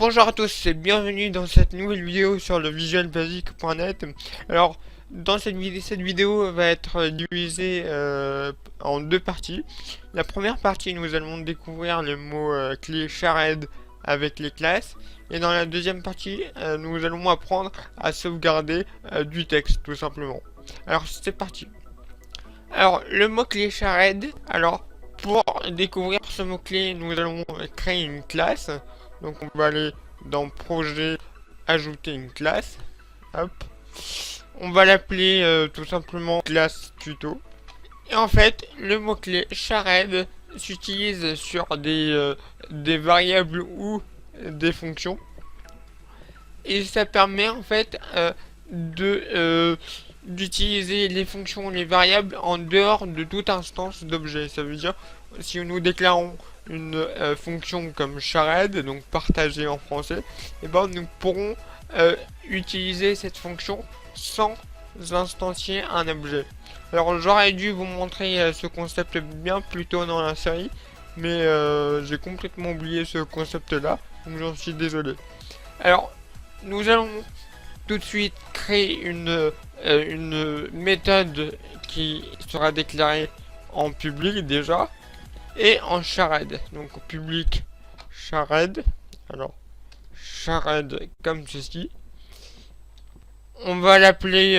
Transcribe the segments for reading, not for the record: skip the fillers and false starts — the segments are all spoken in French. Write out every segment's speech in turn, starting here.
Bonjour à tous et bienvenue dans cette nouvelle vidéo sur le visualbasic.net. Alors, dans cette vidéo va être divisée en deux parties. La première partie, nous allons découvrir le mot clé shared avec les classes. Et dans la deuxième partie, nous allons apprendre à sauvegarder du texte, tout simplement. Alors, c'est parti. Alors, le mot-clé shared, alors, pour découvrir ce mot-clé, nous allons créer une classe. Donc on va aller dans projet, ajouter une classe. Hop. On va l'appeler tout simplement classe tuto. Et en fait, le mot-clé shared s'utilise sur des variables ou des fonctions. Et ça permet en fait d'utiliser les fonctions, les variables en dehors de toute instance d'objet. Ça veut dire, si nous déclarons une fonction comme shared, donc partagée en français, et ben nous pourrons utiliser cette fonction sans instancier un objet. Alors j'aurais dû vous montrer ce concept bien plus tôt dans la série, mais j'ai complètement oublié ce concept là, donc j'en suis désolé. Alors nous allons tout de suite créer une méthode qui sera déclarée en public déjà et en shared. Donc public shared. Alors shared comme ceci. On va l'appeler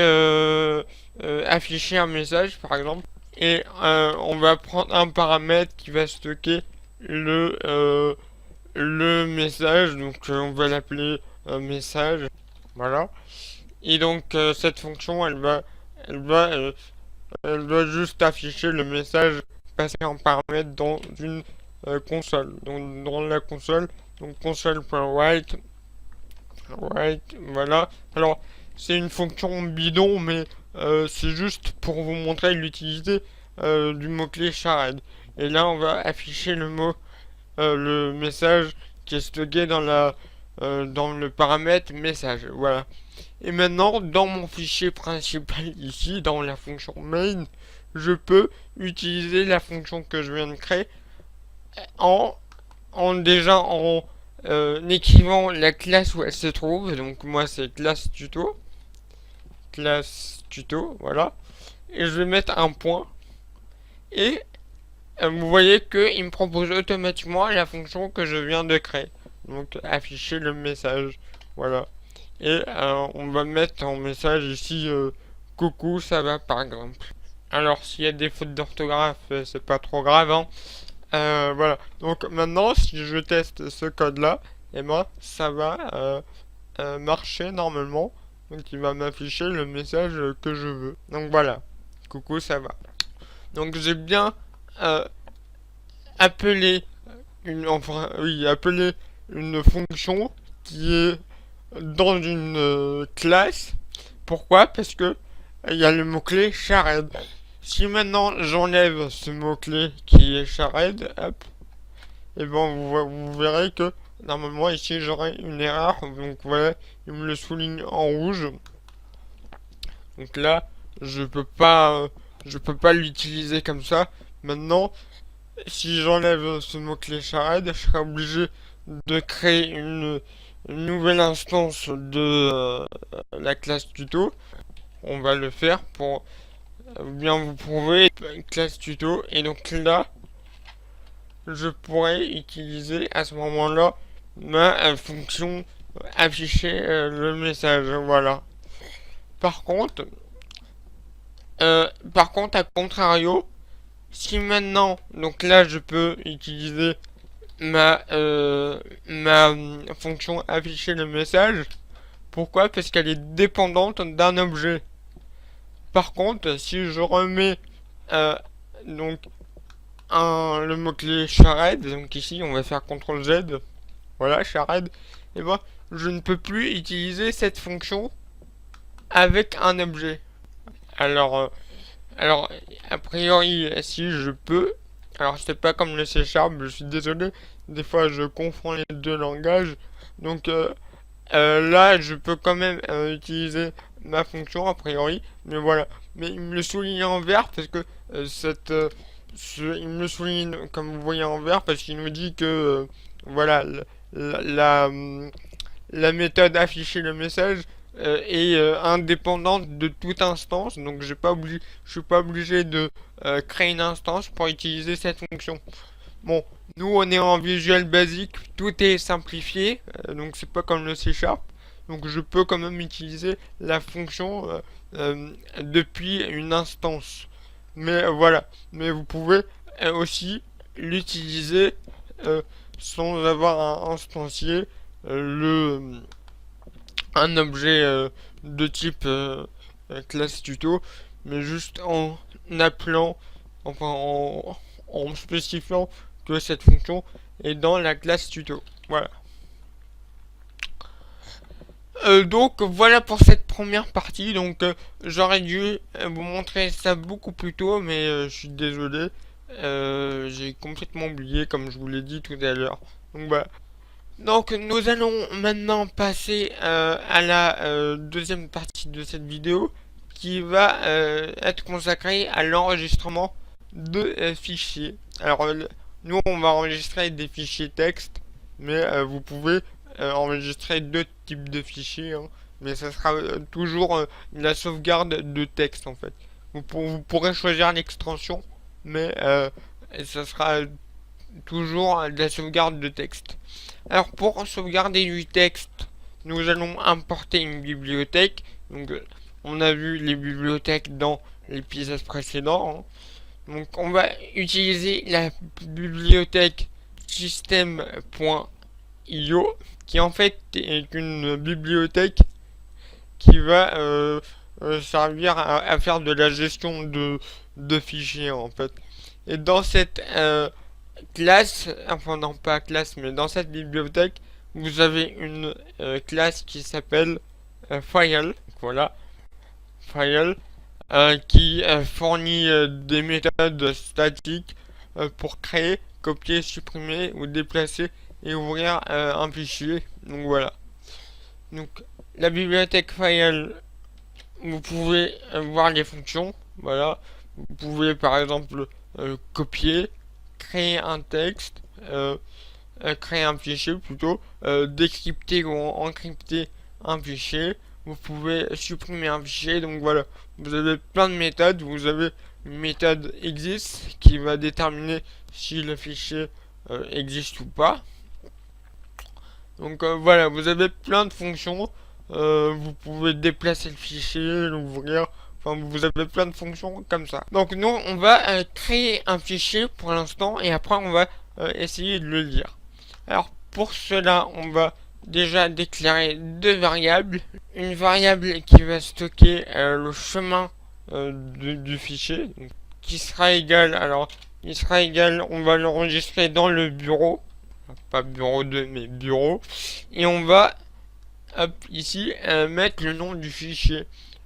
afficher un message par exemple. Et on va prendre un paramètre qui va stocker le message. Donc on va l'appeler message. Voilà. Et donc cette fonction elle va juste afficher le message passé en paramètre dans une console. Donc dans la console, donc console.write, voilà. Alors c'est une fonction bidon, mais c'est juste pour vous montrer l'utilité du mot-clé shared. Et là on va afficher le message qui est stocké dans le paramètre message. Voilà. Et maintenant, dans mon fichier principal ici, dans la fonction main, je peux utiliser la fonction que je viens de créer en écrivant la classe où elle se trouve. Donc moi c'est classe tuto, voilà. Et je vais mettre un point. Et vous voyez qu'il me propose automatiquement la fonction que je viens de créer. Donc afficher le message, voilà. Et on va mettre en message ici coucou, ça va par exemple. Alors s'il y a des fautes d'orthographe, c'est pas trop grave, hein. Voilà. Donc maintenant, si je teste ce code là, et ben ça va marcher normalement. Donc il va m'afficher le message que je veux. Donc voilà. Coucou, ça va. Donc j'ai bien appelé appelé une fonction qui est dans une classe. Pourquoi? Parce que il y a le mot-clé shared. Si maintenant j'enlève ce mot-clé qui est shared, hop, et ben vous verrez que normalement ici j'aurai une erreur. Donc voilà, il me le souligne en rouge. Donc là, je peux pas l'utiliser comme ça. Maintenant, si j'enlève ce mot-clé shared, je serai obligé de créer une nouvelle instance de la classe tuto. On va le faire pour bien vous prouver classe tuto. Et donc là, je pourrais utiliser à ce moment-là ma fonction afficher le message. Voilà. Par contre, à contrario, si maintenant, donc là, je peux utiliser ma fonction afficher le message. Pourquoi? Parce qu'elle est dépendante d'un objet. Par contre, si je remets donc le mot-clé shared, donc ici on va faire CTRL Z, voilà, shared, et ben je ne peux plus utiliser cette fonction avec un objet. Alors, a priori, si je peux, alors c'est pas comme le C#, je suis désolé, des fois je confonds les deux langages, donc là je peux quand même utiliser ma fonction a priori, mais voilà. Mais il me le souligne en vert parce que il me le souligne comme vous voyez en vert parce qu'il nous dit que voilà la méthode afficher le message est indépendante de toute instance, donc je suis pas obligé de créer une instance pour utiliser cette fonction. Bon, nous on est en Visual Basic, tout est simplifié, donc c'est pas comme le C Sharp, donc je peux quand même utiliser la fonction depuis une instance. Mais voilà, mais vous pouvez aussi l'utiliser sans avoir à instancier un objet de type classe tuto, mais juste en appelant, enfin en spécifiant que cette fonction est dans la classe tuto. Voilà. Donc voilà pour cette première partie. Donc j'aurais dû vous montrer ça beaucoup plus tôt, mais je suis désolé. J'ai complètement oublié, comme je vous l'ai dit tout à l'heure. Donc voilà. Donc nous allons maintenant passer à la deuxième partie de cette vidéo qui va être consacrée à l'enregistrement de fichiers. Alors nous on va enregistrer des fichiers texte, mais vous pouvez enregistrer deux types de fichiers, hein, mais ça sera toujours la sauvegarde de texte en fait. Vous pourrez choisir l'extension, mais ça sera toujours de la sauvegarde de texte. Alors pour sauvegarder du texte, nous allons importer une bibliothèque. Donc on a vu les bibliothèques dans l'épisode précédent, hein. Donc on va utiliser la bibliothèque system.io qui en fait est une bibliothèque qui va servir à faire de la gestion de fichiers en fait. Et dans cette classe, enfin non pas classe, mais dans cette bibliothèque, vous avez une classe qui s'appelle file, voilà, file, qui fournit des méthodes statiques pour créer, copier, supprimer ou déplacer et ouvrir un fichier. Donc voilà. Donc la bibliothèque file, vous pouvez voir les fonctions, voilà. Vous pouvez par exemple copier, créer un texte, créer un fichier plutôt, décrypter ou encrypter un fichier. Vous pouvez supprimer un fichier. Donc voilà, vous avez plein de méthodes. Vous avez une méthode exist qui va déterminer si le fichier existe ou pas. Donc voilà, vous avez plein de fonctions. Vous pouvez déplacer le fichier, l'ouvrir. Enfin, vous avez plein de fonctions comme ça. Donc nous, on va créer un fichier pour l'instant et après on va essayer de le lire. Alors pour cela, on va déjà déclarer deux variables. Une variable qui va stocker le chemin du fichier, donc, qui sera égal, alors il sera égal, on va l'enregistrer dans le bureau, pas bureau 2 mais bureau, et on va hop, ici mettre le nom du fichier.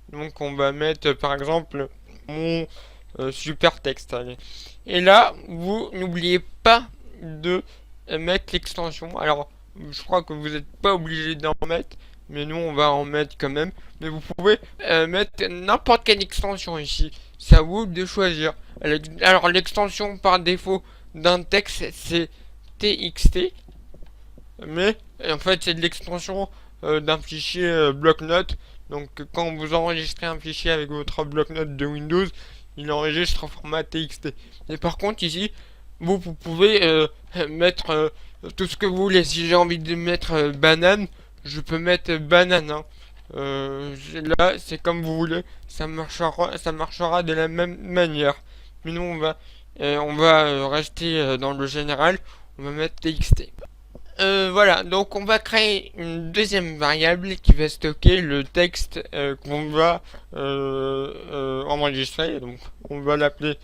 Donc on va mettre par exemple mon super texte. Allez. Et là, vous n'oubliez pas de mettre l'extension. Alors, je crois que vous n'êtes pas obligé d'en mettre, mais nous on va en mettre quand même. Mais vous pouvez mettre n'importe quelle extension ici. C'est à vous de choisir. Alors l'extension par défaut d'un texte c'est TXT, mais en fait c'est de l'extension d'un fichier bloc-notes. Donc quand vous enregistrez un fichier avec votre bloc-notes de Windows, il enregistre en format TXT. Mais par contre ici, vous pouvez mettre tout ce que vous voulez. Si j'ai envie de mettre banane, je peux mettre banane, hein. Là, c'est comme vous voulez. Ça marchera de la même manière. Mais nous, on va rester dans le général. On va mettre TXT. Voilà, donc on va créer une deuxième variable qui va stocker le texte qu'on va enregistrer. Donc on va l'appeler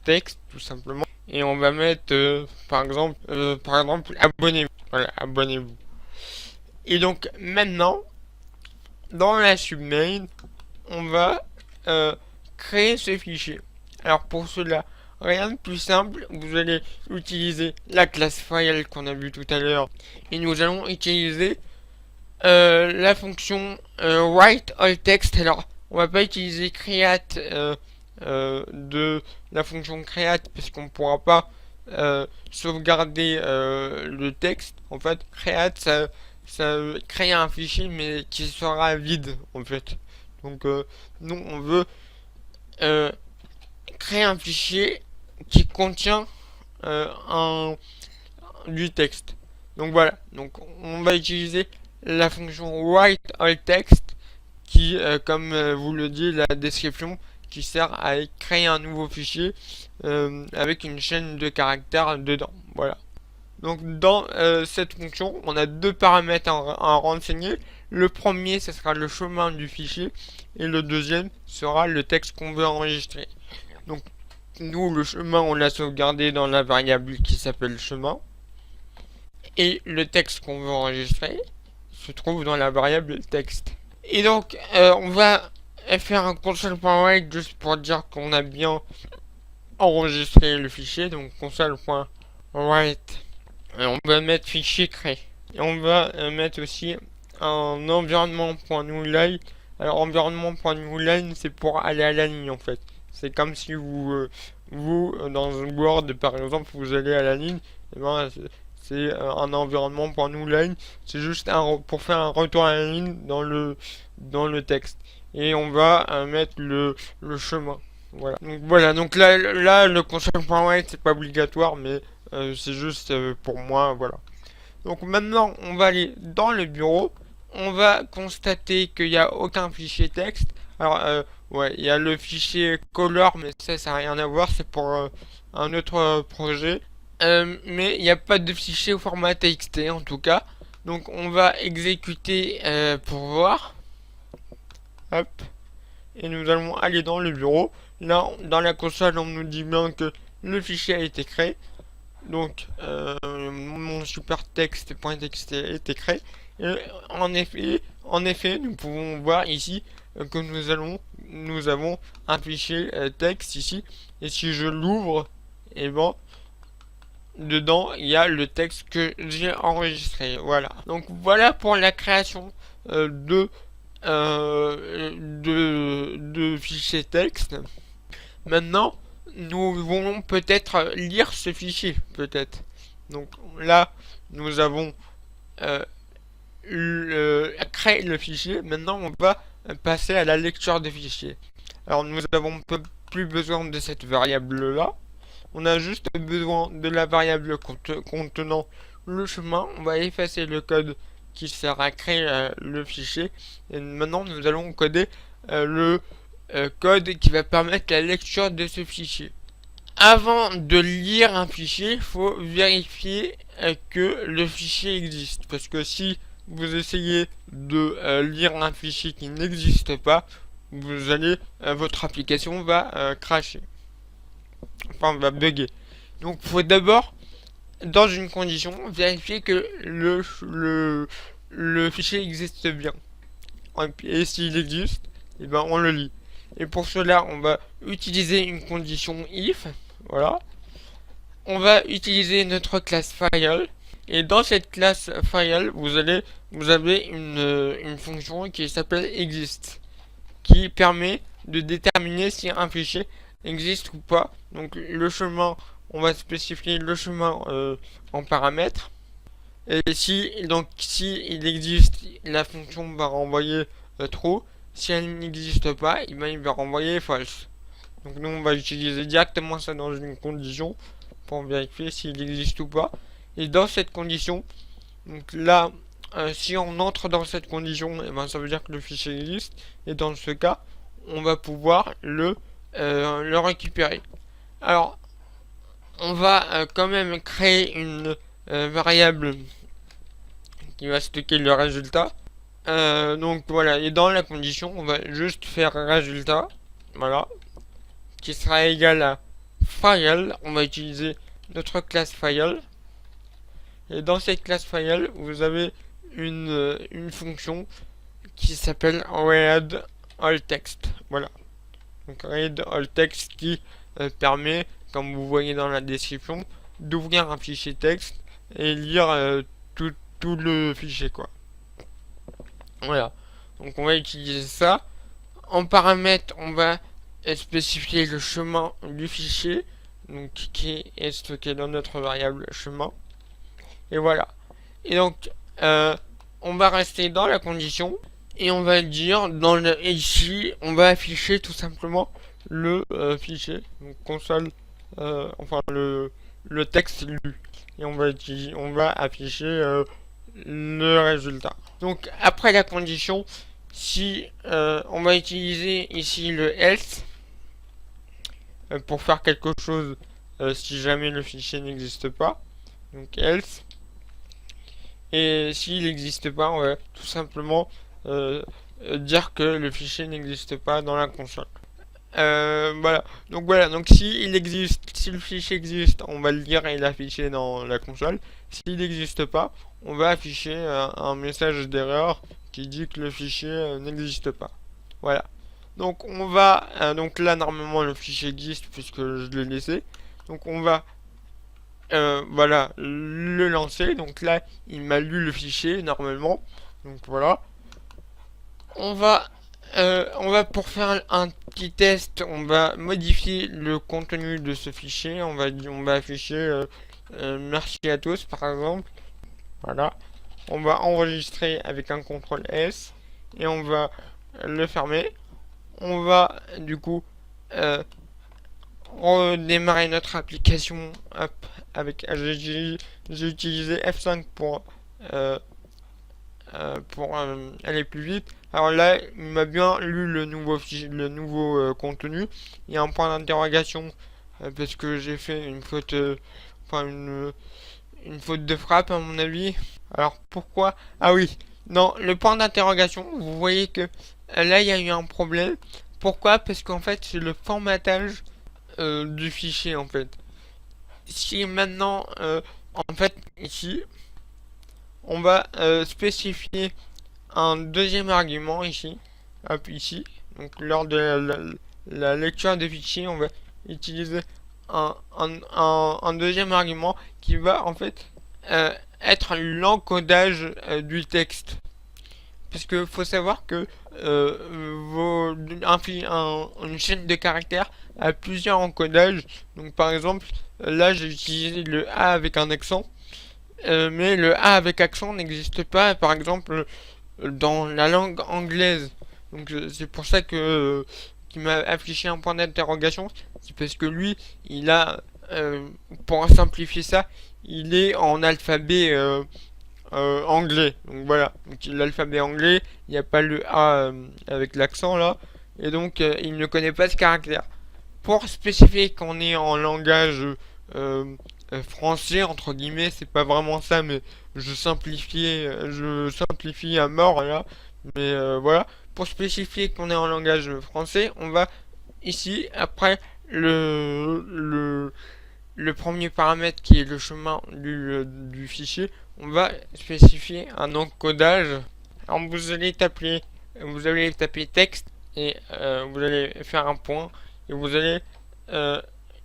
texte tout simplement. Et on va mettre par exemple abonnez-vous. Voilà, abonnez-vous. Et donc maintenant, dans la submain, on va créer ce fichier. Alors pour cela, rien de plus simple, vous allez utiliser la classe file qu'on a vu tout à l'heure et nous allons utiliser la fonction write all text. Alors on va pas utiliser create de la fonction create parce qu'on pourra pas sauvegarder le texte. En fait, create, ça crée un fichier mais qui sera vide en fait. Donc nous on veut euh, créer un fichier qui contient du texte. Donc voilà, donc on va utiliser la fonction write all text qui, comme vous le dit la description, qui sert à créer un nouveau fichier avec une chaîne de caractères dedans. Voilà. Donc dans cette fonction, on a deux paramètres à renseigner. Le premier, ce sera le chemin du fichier et le deuxième sera le texte qu'on veut enregistrer. Donc nous, le chemin, on l'a sauvegardé dans la variable qui s'appelle chemin et le texte qu'on veut enregistrer se trouve dans la variable texte. Et donc, on va faire un console.write juste pour dire qu'on a bien enregistré le fichier. Donc, console.write. On va mettre fichier créé. Et on va mettre aussi un environnement.newline. Alors, environnement.newline, c'est pour aller à la ligne en fait. C'est comme si vous dans un Word, par exemple, vous allez à la ligne. Et ben, c'est un environnement.newline. C'est juste pour faire un retour à la ligne dans le texte. Et on va mettre le chemin. Voilà. Donc là le console.write c'est pas obligatoire, mais c'est juste pour moi. Voilà. Donc maintenant, on va aller dans le bureau. On va constater qu'il n'y a aucun fichier texte. Alors, ouais, il y a le fichier color, mais ça n'a rien à voir. C'est pour un autre projet. Mais il n'y a pas de fichier au format TXT en tout cas. Donc on va exécuter pour voir. Hop. Et nous allons aller dans le bureau. Là, dans la console, on nous dit bien que le fichier a été créé. Donc mon supertexte.txt a été créé. Et en effet, nous pouvons voir ici que nous avons un fichier texte ici. Et si je l'ouvre, et ben dedans il y a le texte que j'ai enregistré. Voilà. Donc voilà pour la création de fichiers texte. Maintenant, nous voulons peut-être lire ce fichier, peut-être. Donc là, nous avons créé le fichier. Maintenant, on va passer à la lecture des fichiers. Alors, nous avons plus besoin de cette variable-là. On a juste besoin de la variable contenant le chemin. On va effacer le code qui sert à créer le fichier. Et maintenant, nous allons coder le code qui va permettre la lecture de ce fichier. Avant de lire un fichier, il faut vérifier que le fichier existe. Parce que si vous essayez de lire un fichier qui n'existe pas, votre application va crasher. Enfin, va bugger. Donc, il faut d'abord, dans une condition, vérifier que le fichier existe bien. Et s'il existe, et ben on le lit. Et pour cela, on va utiliser une condition if. Voilà. On va utiliser notre classe file. Et dans cette classe file, vous avez une fonction qui s'appelle exist, qui permet de déterminer si un fichier existe ou pas. Donc le chemin, on va spécifier le chemin en paramètres. Et si il existe, la fonction va renvoyer true. Si elle n'existe pas, il va renvoyer false. Donc nous on va utiliser directement ça dans une condition pour vérifier s'il existe ou pas. Et dans cette condition, donc là, si on entre dans cette condition, et ben ça veut dire que le fichier existe. Et dans ce cas, on va pouvoir le récupérer. Alors, on va quand même créer une variable qui va stocker le résultat. Donc voilà, et dans la condition, on va juste faire résultat, voilà, qui sera égal à file. On va utiliser notre classe file. Et dans cette classe file, vous avez une fonction qui s'appelle read all text. Voilà. Donc read all text qui permet, comme vous voyez dans la description, d'ouvrir un fichier texte et lire tout le fichier quoi. Voilà. Donc on va utiliser ça. En paramètres, on va spécifier le chemin du fichier. donc qui est stocké dans notre variable chemin. Et voilà. Et donc, on va rester dans la condition et on va dire ici, on va afficher tout simplement le fichier, donc console, enfin le texte lu. Et on va afficher le résultat. Donc après la condition, si on va utiliser ici le else pour faire quelque chose si jamais le fichier n'existe pas. Donc else. Et s'il n'existe pas, on va tout simplement dire que le fichier n'existe pas dans la console. Voilà, donc si il existe, si le fichier existe, on va le lire et l'afficher dans la console. S'il n'existe pas, on va afficher un message d'erreur qui dit que le fichier n'existe pas. Voilà. Donc on va, donc là normalement le fichier existe puisque je l'ai laissé. Donc on va, voilà, le lancer. Donc là il m'a lu le fichier normalement. Donc voilà. On va pour faire un petit test, on va modifier le contenu de ce fichier. On va afficher merci à tous par exemple. Voilà. On va enregistrer avec un CTRL S et on va le fermer. On va du coup redémarrer notre application. Hop, avec j'ai utilisé F5 pour aller plus vite. Alors là, il m'a bien lu le nouveau contenu. Il y a un point d'interrogation parce que j'ai fait une faute, enfin une faute de frappe à mon avis. Alors pourquoi? Ah oui, non, le point d'interrogation. Vous voyez que là, il y a eu un problème. Pourquoi? Parce qu'en fait, c'est le formatage du fichier en fait. Si maintenant, en fait, ici, on va spécifier un deuxième argument ici, hop, ici. Donc lors de la lecture des fichiers, on va utiliser un deuxième argument qui va en fait être l'encodage du texte. Parce que faut savoir que une chaîne de caractères a plusieurs encodages. Donc par exemple, là j'ai utilisé le A avec un accent. Mais le A avec accent n'existe pas, par exemple, dans la langue anglaise. Donc c'est pour ça que qu'il m'a affiché un point d'interrogation. C'est parce que lui, il a, pour simplifier ça, il est en alphabet anglais. Donc voilà, donc l'alphabet anglais, il n'y a pas le A avec l'accent là, et donc il ne connaît pas ce caractère. Pour spécifier qu'on est en langage français entre guillemets, c'est pas vraiment ça, mais je simplifie à mort là, mais voilà. Pour spécifier qu'on est en langage français, on va ici après le premier paramètre qui est le chemin du fichier, on va spécifier un encodage. Alors vous allez taper texte et vous allez faire un point et vous allez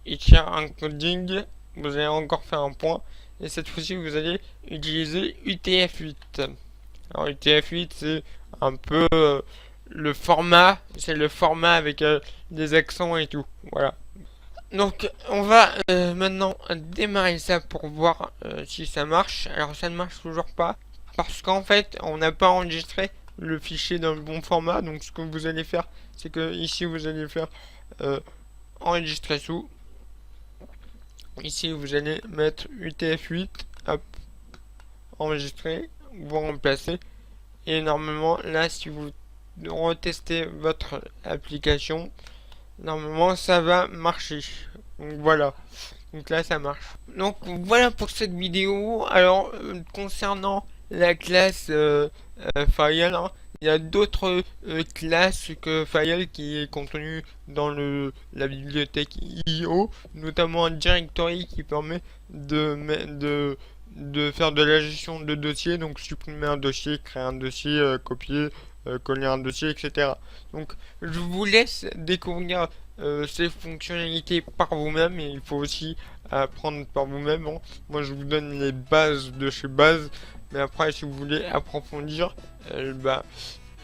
écrire un coding. Vous allez encore faire un point et cette fois-ci vous allez utiliser UTF-8. Alors UTF-8 c'est un peu c'est le format avec des accents et tout. Voilà. Donc on va maintenant démarrer ça pour voir si ça marche. Alors ça ne marche toujours pas parce qu'en fait on n'a pas enregistré le fichier dans le bon format. Donc ce que vous allez faire, c'est que ici vous allez faire enregistrer sous. Ici vous allez mettre UTF-8, hop, enregistrer, vous remplacez. Et normalement là si vous retestez votre application, normalement ça va marcher. Donc voilà. Donc là ça marche. Donc voilà pour cette vidéo. Alors concernant la classe File, hein, il y a d'autres classes que File qui est contenue dans la bibliothèque IO, notamment un directory qui permet de faire de la gestion de dossiers, donc supprimer un dossier, créer un dossier, copier, coller un dossier, etc. Donc je vous laisse découvrir ces fonctionnalités par vous-même, et il faut aussi apprendre par vous-même. Hein. Moi je vous donne les bases de chez base, mais après si vous voulez approfondir, bah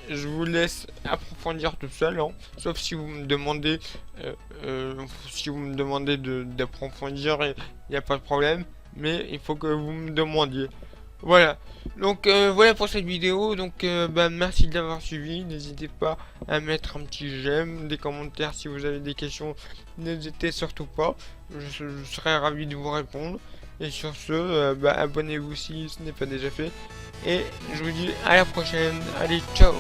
je vous laisse approfondir tout seul, hein. Sauf si vous me demandez, d'approfondir, il n'y a pas de problème. Mais il faut que vous me demandiez. Voilà. Donc voilà pour cette vidéo. Donc bah, merci de l'avoir suivi. N'hésitez pas à mettre un petit j'aime, des commentaires si vous avez des questions. N'hésitez surtout pas. Je serai ravi de vous répondre. Et sur ce, bah, abonnez-vous si ce n'est pas déjà fait. Et je vous dis à la prochaine. Allez, ciao!